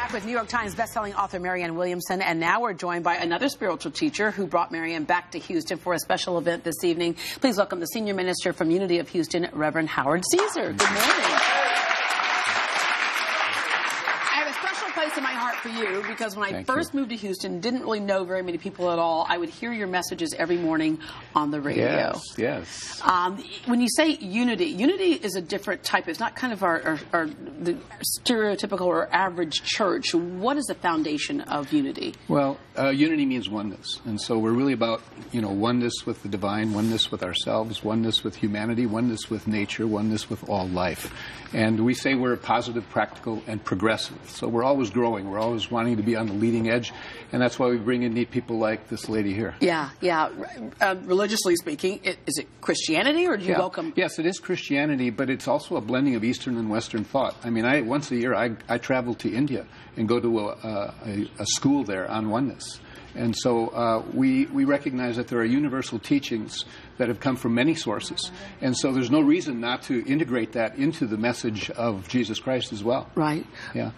back with New York Times bestselling author Marianne Williamson, and now we're joined by another spiritual teacher who brought Marianne back to Houston for a special event this evening. Please welcome the Senior Minister from Unity of Houston, Reverend Howard Caesar. Good morning. I have a special place in my heart for you because when I first moved to Houston, didn't really know very many people at all. I would hear your messages every morning on the radio. Yes. When you say unity, unity is a different type. It's not kind of the stereotypical or average church. What is the foundation of unity? Well, unity means oneness. And so we're really about, oneness with the divine, oneness with ourselves, oneness with humanity, oneness with nature, oneness with all life. And we say we're positive, practical, and progressive. So we're always growing. We're always wanting to be on the leading edge. And that's why we bring in neat people like this lady here. Yeah. Religiously speaking, is it Christianity or do you welcome? Yes, it is Christianity, but it's also a blending of Eastern and Western thought. I mean, once a year I travel to India and go to a school there on oneness. And so we recognize that there are universal teachings that have come from many sources. And so there's no reason not to integrate that into the message of Jesus Christ as well. Right. Yeah.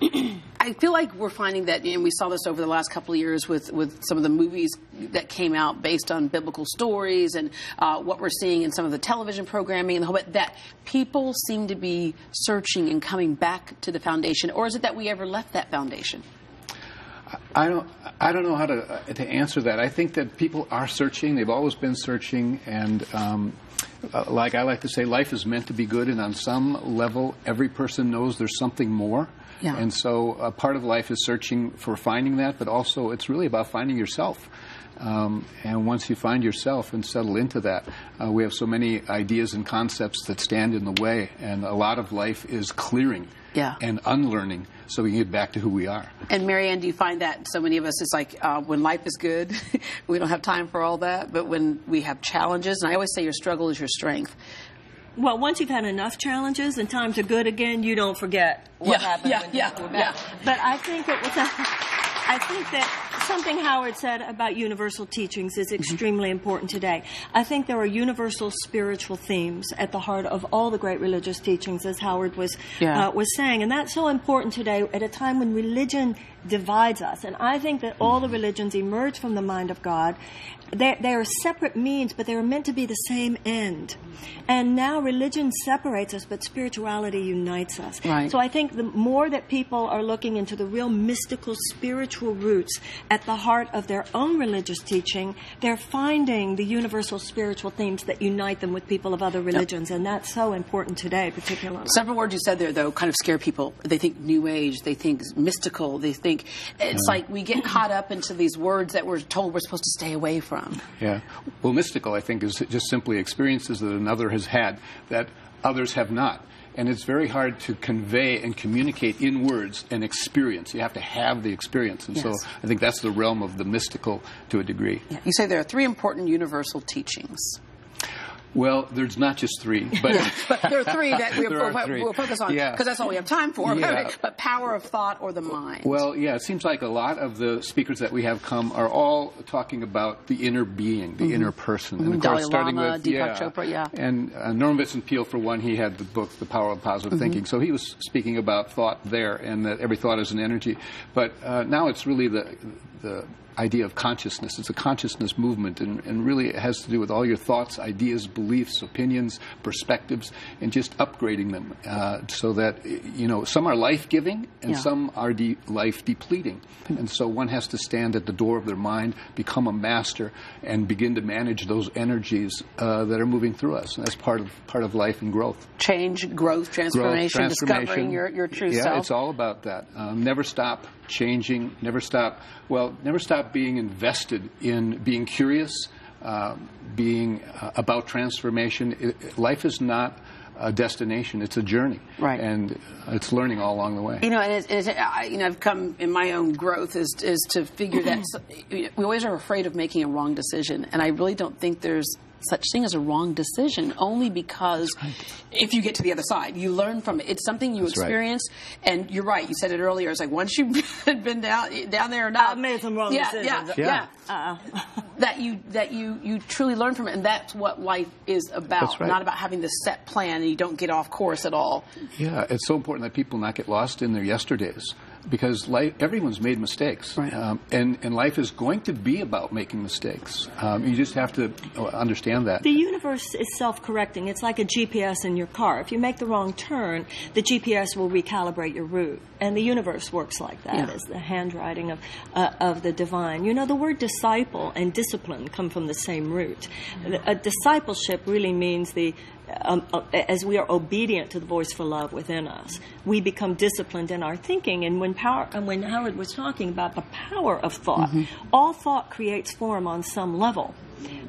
I feel like we're finding that, and we saw this over the last couple of years with some of the movies that came out based on biblical stories and what we're seeing in some of the television programming and the whole bit, that people seem to be searching and coming back to the foundation. Or is it that we ever left that foundation? I don't know how to answer that. I think that people are searching. They've always been searching, and like I like to say, life is meant to be good, and on some level, every person knows there's something more. Yeah. And so part of life is searching for finding that, but also it's really about finding yourself. And once you find yourself and settle into that, we have so many ideas and concepts that stand in the way, and a lot of life is clearing and unlearning so we can get back to who we are. And Marianne, do you find that so many of us, it's like when life is good, we don't have time for all that, but when we have challenges, and I always say your struggle is your strength. Well, once you've had enough challenges and times are good again, you don't forget what happened when you were bad. But I think that something Howard said about universal teachings is extremely important today. I think there are universal spiritual themes at the heart of all the great religious teachings, as Howard was saying. And that's so important today at a time when religion divides us. And I think that all the religions emerge from the mind of God. They are separate means, but they are meant to be the same end. And now religion separates us, but spirituality unites us. Right. So I think the more that people are looking into the real mystical, spiritual roots at the heart of their own religious teaching, they're finding the universal spiritual themes that unite them with people of other religions. And that's so important today, particularly. Several words you said there, though, kind of scare people. They think New Age, they think mystical, they think it's like we get caught up into these words that we're told we're supposed to stay away from. Yeah. Well, mystical, I think, is just simply experiences that another has had that others have not. And it's very hard to convey and communicate in words an experience. You have to have the experience. And so I think that's the realm of the mystical to a degree. Yeah. You say there are three important universal teachings. Well, there's not just three, but, but there are three that we'll focus on because that's all we have time for. But power of thought or the mind. Well, it seems like a lot of the speakers that we have come are all talking about the inner being, the inner person. And of course, starting with Deepak Chopra, and Norman Vincent Peale, for one, he had the book The Power of Positive Thinking. So he was speaking about thought there, and that every thought is an energy. But now it's really the idea of consciousness. It's a consciousness movement, and really it has to do with all your thoughts, ideas, beliefs, opinions, perspectives, and just upgrading them so that, some are life-giving and some are life-depleting. And so one has to stand at the door of their mind, become a master, and begin to manage those energies that are moving through us. And that's part of life and growth. Change, growth, transformation, discovering your true self. Yeah, it's all about that. Never stop changing, never stop being invested in being curious, being about transformation. Life is not a destination; it's a journey, and it's learning all along the way. And I've come in my own growth is to figure that we always are afraid of making a wrong decision, and I really don't think there's such thing as a wrong decision, only because if you get to the other side, you learn from it. It's something you experience, and you're right. You said it earlier. It's like once you've been down there enough, I've made some wrong decisions. That you truly learn from it, and that's what life is about. That's right. Not about having this set plan and you don't get off course at all. Yeah, it's so important that people not get lost in their yesterdays. because everyone's made mistakes, right. And life is going to be about making mistakes. You just have to understand that. The universe is self-correcting. It's like a GPS in your car. If you make the wrong turn, the GPS will recalibrate your route. And the universe works like that, as the handwriting of the divine. You know, the word disciple and discipline come from the same root. A discipleship really means as we are obedient to the voice for love within us, we become disciplined in our thinking. And when Howard was talking about the power of thought, all thought creates form on some level.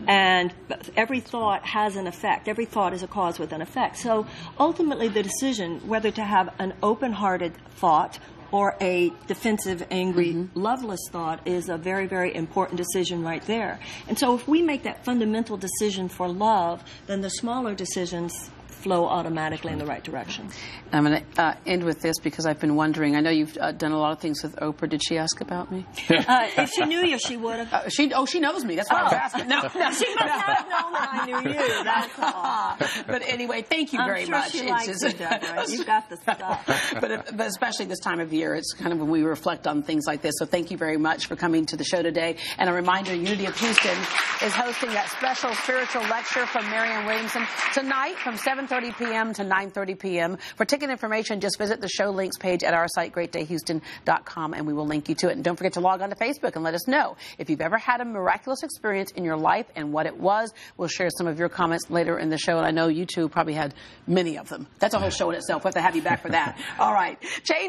And every thought has an effect. Every thought is a cause with an effect. So ultimately the decision whether to have an open-hearted thought or a defensive, angry, loveless thought is a very, very important decision right there. And so if we make that fundamental decision for love, then the smaller decisions flow automatically in the right direction. I'm going to end with this because I've been wondering. I know you've done a lot of things with Oprah. Did she ask about me? If she knew you, she would have. She knows me. That's why I was asking. No, she must have known that I knew you. That's all. But anyway, thank you very much. She likes you, Deborah. You've got the stuff. But especially this time of year, it's kind of when we reflect on things like this. So thank you very much for coming to the show today. And a reminder, Unity of Houston is hosting that special spiritual lecture from Marianne Williamson tonight from 7:30 p.m. to 9:30 p.m. For ticket information, just visit the show links page at our site, greatdayhouston.com, and we will link you to it. And don't forget to log on to Facebook and let us know if you've ever had a miraculous experience in your life and what it was. We'll share some of your comments later in the show, and I know you two probably had many of them. That's a whole show in itself. We'll have to have you back for that. All right. Change